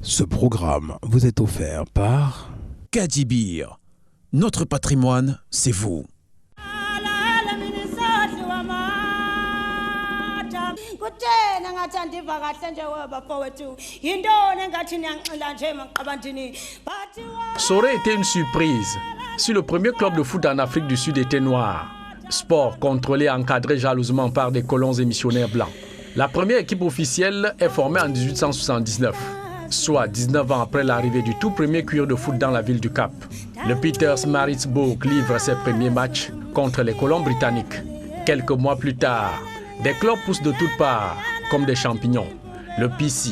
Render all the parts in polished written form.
Ce programme vous est offert par Kadibir. Notre patrimoine, c'est vous. Ça aurait été une surprise si le premier club de foot en Afrique du Sud était noir. Sport contrôlé et encadré jalousement par des colons et missionnaires blancs. La première équipe officielle est formée en 1879, soit 19 ans après l'arrivée du tout premier cuir de foot dans la ville du Cap. Le Pietermaritzburg livre ses premiers matchs contre les colons britanniques. Quelques mois plus tard, des clubs poussent de toutes parts, comme des champignons. Le PC,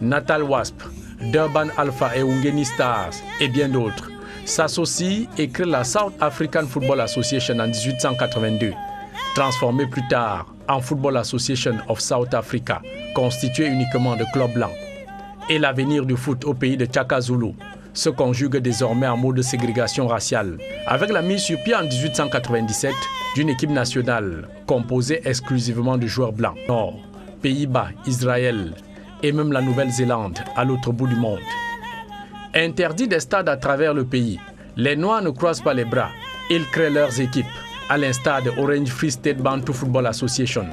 Natal Wasp, Durban Alpha et Ungeni Stars et bien d'autres s'associent et créent la South African Football Association en 1882, transformée plus tard en Football Association of South Africa, constituée uniquement de clubs blancs. Et l'avenir du foot au pays de Tchaka Zulu se conjugue désormais en mode de ségrégation raciale, avec la mise sur pied en 1897 d'une équipe nationale composée exclusivement de joueurs blancs. Nord, Pays-Bas, Israël et même la Nouvelle-Zélande à l'autre bout du monde. Interdits des stades à travers le pays, les Noirs ne croisent pas les bras. Ils créent leurs équipes, à l'instar de Orange Free State Bantu Football Association.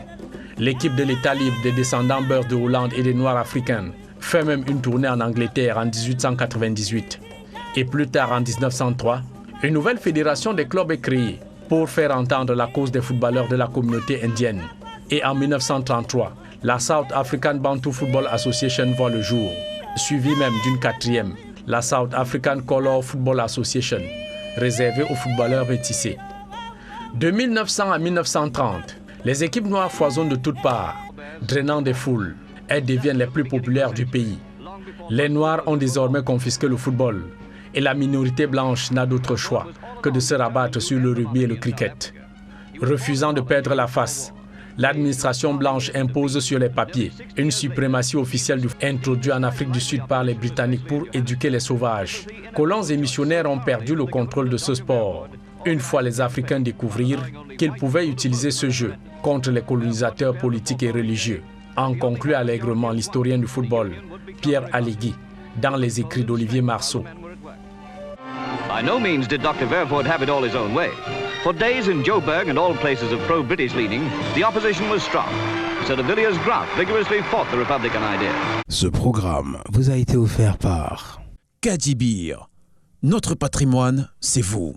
L'équipe de l'État libre des descendants Boers de Hollande et des Noirs africains fait même une tournée en Angleterre en 1898. Et plus tard, en 1903, une nouvelle fédération des clubs est créée pour faire entendre la cause des footballeurs de la communauté indienne. Et en 1933, la South African Bantu Football Association voit le jour, suivie même d'une quatrième, la South African Colour Football Association, réservée aux footballeurs métissés. De 1900 à 1930, les équipes noires foisonnent de toutes parts, drainant des foules. Elles deviennent les plus populaires du pays. Les Noirs ont désormais confisqué le football et la minorité blanche n'a d'autre choix que de se rabattre sur le rugby et le cricket. Refusant de perdre la face, l'administration blanche impose sur les papiers une suprématie officielle introduite en Afrique du Sud par les Britanniques pour éduquer les sauvages. Colons et missionnaires ont perdu le contrôle de ce sport. Une fois les Africains découvrirent qu'ils pouvaient utiliser ce jeu contre les colonisateurs politiques et religieux, en conclut allègrement l'historien du football, Pierre Allegui, dans les écrits d'Olivier Marceau. By no means did Dr. Vervoort have it all his own way. For days in Joburg and all places of pro-British leaning, the opposition was strong. So de Villiers-Graaff vigorously fought the Republican idea. Ce programme vous a été offert par Kadibir. Notre patrimoine, c'est vous.